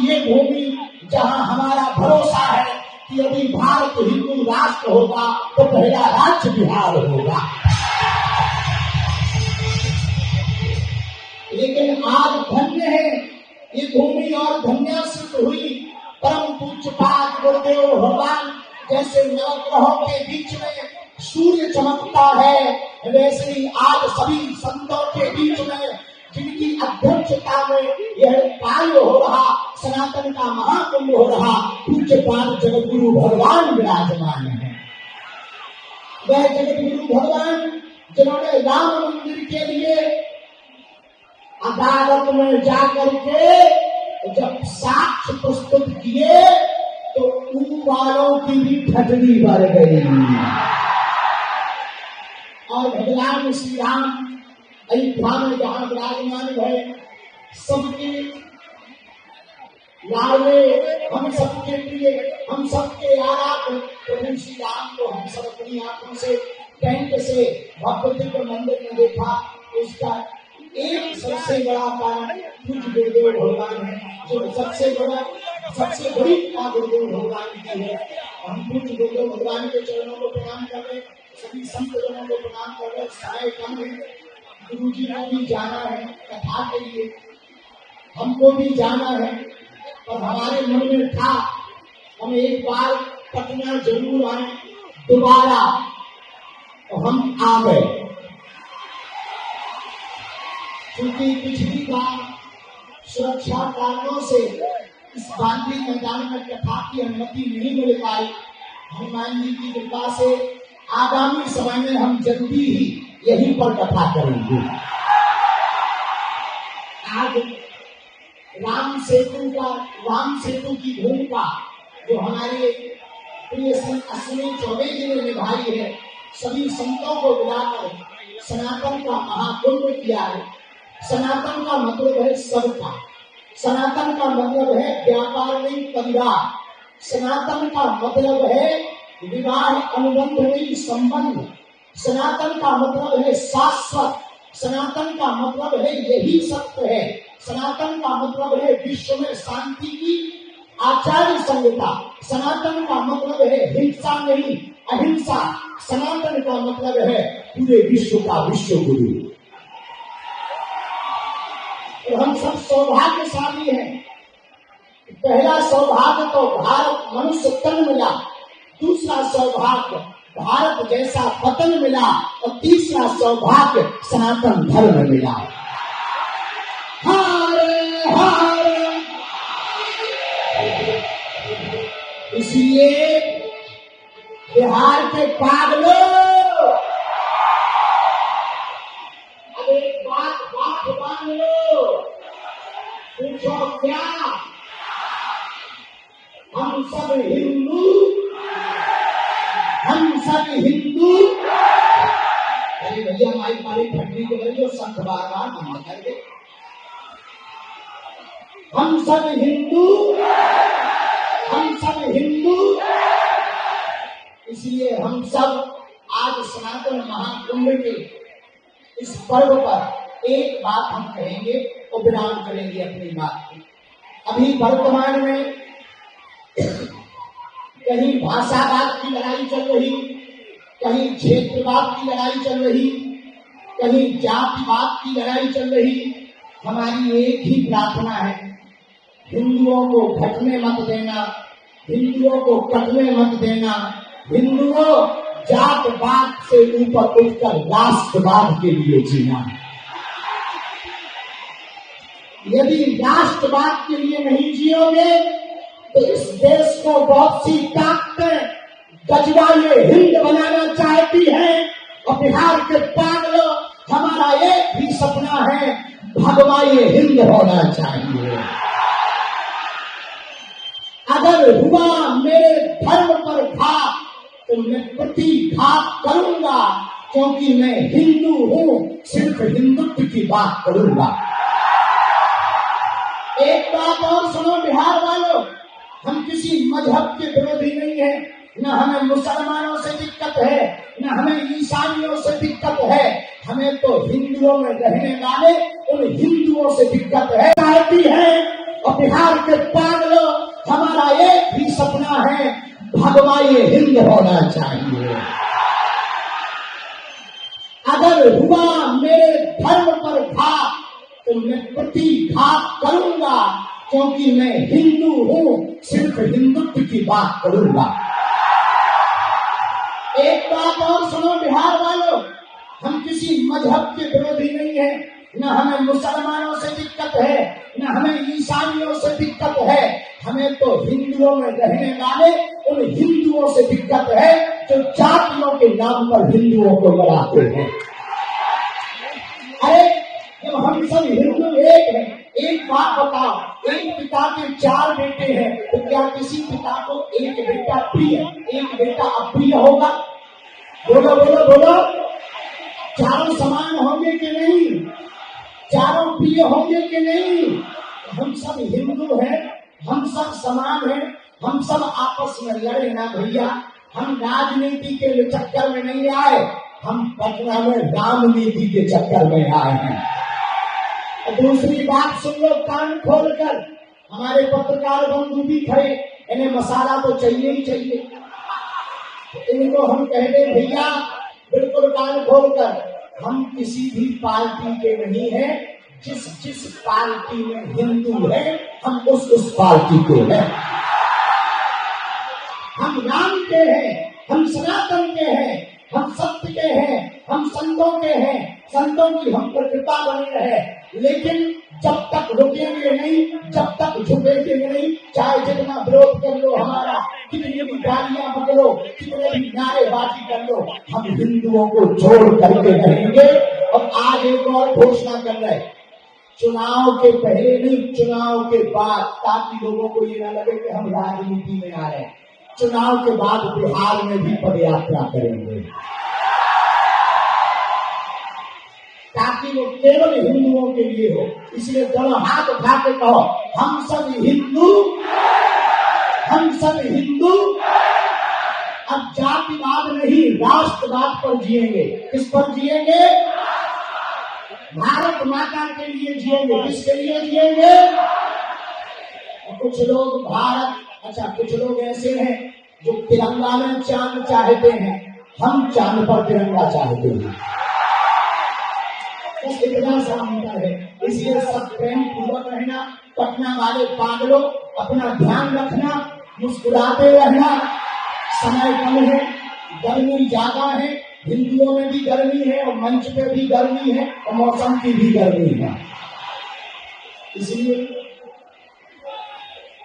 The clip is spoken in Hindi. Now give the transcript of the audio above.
ये भूमि जहां हमारा भरोसा है कि यदि भारत हिंदू राष्ट्र होगा तो पहला राज्य बिहार होगा। लेकिन आज धन्य है ये भूमि और धन्यासित हुई परम पूज्यपाद गुरुदेव भगवान जैसे नवग्रहों के बीच में सूर्य चमकता है, वैसे ही आज सभी संतों के बीच में जिनकी अध्यक्षता में यह कार्य हो रहा, सनातन का महाकुंभ हो रहा, पूज्यपाद जगतगुरु भगवान विराजमान है। वह जगतगुरु भगवान जिन्होंने राम मंदिर के लिए अदालत में जाकर के जब साक्ष्य प्रस्तुत किए तो उन वालों की भी ठटनी बढ़ गई और भगवान श्री राम अयोध्या में जहां विराजमान है, सबके लाडले, हम सबके प्रिय, हम सबके आराध्य प्रभु श्री राम को हम सब अपनी आंखों से टेंट से भव्य दिव्य मंदिर में देखा। उसका एक सबसे बड़ा कारण पूज्य गुरुदेव भगवान है, जो सबसे बड़ी गुरुदेव भगवान की है। हम पूज्य गुरुदेव भगवान के चरणों को प्रणाम कर रहे, सभी संत जनों को प्रणाम कर रहे। समय कम है, गुरु जी को भी जाना है कथा के लिए, हमको भी जाना है, और हमारे मन में था हम एक बार पटना जरूर आए दोबारा, तो हम आ गए। क्योंकि पिछली बार सुरक्षा कारणों से इस गांधी मैदान में कथा की अनुमति नहीं मिल पाई। हनुमान जी की कृपा से आगामी समय में हम जल्दी ही यहीं पर कथा करेंगे। आज राम सेतु की भूमिका जो हमारे प्रिय अश्विनी चौबे जी ने निभाई है, सभी संतों को बुलाकर सनातन का महाकुंभ किया है। सनातन का मतलब है सबका, सनातन का मतलब है व्यापार नहीं परिवार, सनातन का मतलब है विवाह अनुबंध नहीं संबंध, सनातन का मतलब है शाश्वत, सनातन का मतलब है यही सत्य है, सनातन का मतलब है विश्व में शांति की आचार्य संहिता, सनातन का मतलब है हिंसा नहीं अहिंसा, सनातन का मतलब है पूरे विश्व का विश्व गुरु। और हम सब सौभाग्यशाली हैं। पहला सौभाग्य तो भारत मनुष्य तन मिला, दूसरा सौभाग्य भारत जैसा पतन मिला, और तीसरा सौभाग्य सनातन धर्म मिला। हारे हारे। इसलिए बिहार के पागलों, अब एक बात मान लो, पूछो क्या हम सब हिंदू, हम सब हिंदू। अरे भैया मारी ठंडी को जो संत बार बार नमन करके, हम सब हिंदू, हम सब हिंदू। इसलिए हम सब आज सनातन महाकुंभ के इस पर्व पर एक बात हम कहेंगे और विराम करेंगे अपनी बात की। अभी वर्तमान में कहीं भाषावाद की लड़ाई चल रही, कहीं क्षेत्रवाद की लड़ाई चल रही, कहीं जातिवाद की लड़ाई चल रही। हमारी एक ही प्रार्थना है, हिंदुओं को घटने मत देना, हिंदुओं को कटने मत देना। हिंदुओं जातवाद से ऊपर उठकर राष्ट्रवाद के लिए जीना। यदि राष्ट्रवाद के लिए नहीं जियोगे तो इस देश को बहुत सी ताकतें गजवाए हिंद बनाना चाहती हैं, और बिहार के पागलों, हमारा एक ही सपना है, भगवाए हिंद होना चाहिए। अगर हुआ मेरे धर्म पर घात तो मैं प्रतिघात करूंगा, क्योंकि मैं हिंदू हूं, सिर्फ हिंदुत्व की बात करूंगा। एक बात और सुनो बिहार वालों, हम किसी मजहब के विरोधी नहीं है, न हमें मुसलमानों से दिक्कत है, न हमें ईसाइयों से दिक्कत है, हमें तो हिंदुओं में रहने वाले उन हिंदुओं से दिक्कत है। और बिहार के पागल एक ही सपना है, भगवा ये हिंद होना चाहिए। अगर हुआ मेरे धर्म पर घात तो मैं प्रतिघात करूंगा, क्योंकि मैं हिंदू हूं, सिर्फ हिंदुत्व की बात करूंगा। एक बात और सुनो बिहार वालों, हम किसी मजहब के विरोधी नहीं है, न हमें मुसलमानों से दिक्कत है, न हमें ईसाइयों से दिक्कत है। हमें तो हिंदुओं में रहने वाले उन हिंदुओं से दिक्कत है जो जातियों के नाम पर हिंदुओं को लड़ाते हैं। अरे जब हम सब हिंदू एक हैं, एक बात बताओ, एक पिता के 4 बेटे हैं, तो क्या किसी पिता को एक बेटा प्रिय, एक बेटा अप्रिय होगा? बोलो बोलो बोलो। चारों समान होंगे कि नहीं? चारों प्रिय होंगे कि नहीं? हम सब हिंदू हैं, हम सब समान हैं, हम सब आपस में लड़े ना भैया। हम राजनीति के चक्कर में नहीं आए, हम पटना में रामनीति के चक्कर में आए हैं। और दूसरी बात सुन लो कान खोलकर, हमारे पत्रकार बंधु भी खड़े, इन्हें मसाला तो चाहिए ही चाहिए। इनको हम कह दे भैया बिल्कुल कान खोलकर, हम किसी भी पार्टी के नहीं हैं, जिस पार्टी में हिंदू है हम उस पार्टी के हैं। हम राम के हैं, हम सनातन के हैं, हम सत्य के हैं, हम संतों के हैं, संतों की हम पर कृपा बनी रहे। लेकिन जब तक रुकेंगे नहीं, जब तक झुकेंगे नहीं, चाहे जितना विरोध कर लो हमारा, कितनी भी गालियां बदलो, कितने भी नारेबाजी कर लो, हम हिंदुओं को छोड़ करके रहेंगे। और आज एक और घोषणा कर रहे, चुनाव के पहले नहीं, चुनाव के बाद, ताकि लोगों को ये ना लगे कि हम राजनीति में आ रहे हैं। चुनाव के बाद बिहार में भी पदयात्रा करेंगे, ताकि वो केवल हिंदुओं के लिए हो। इसलिए दोनों हाथ उठा के कहो, हम सब हिंदू, हम सब हिंदू। अब जातिवाद नहीं, राष्ट्रवाद पर जिएंगे। किस पर जिएंगे? भारत माता के लिए जिएंगे। किसके लिए जिएंगे? कुछ लोग भारत, अच्छा कुछ लोग ऐसे हैं जो तिरंगा में चांद चाहते हैं, हम चांद पर तिरंगा चाहते हैं। बस इतना सा अंतर है। इसलिए सब प्रेम पूर्वक रहना। पटना वाले पागलों अपना ध्यान रखना, मुस्कुराते रहना। समय कम है, गर्मी ज्यादा है, हिंदुओं में भी गर्मी है और मंच पे भी गर्मी है और मौसम की भी गर्मी है। इसलिए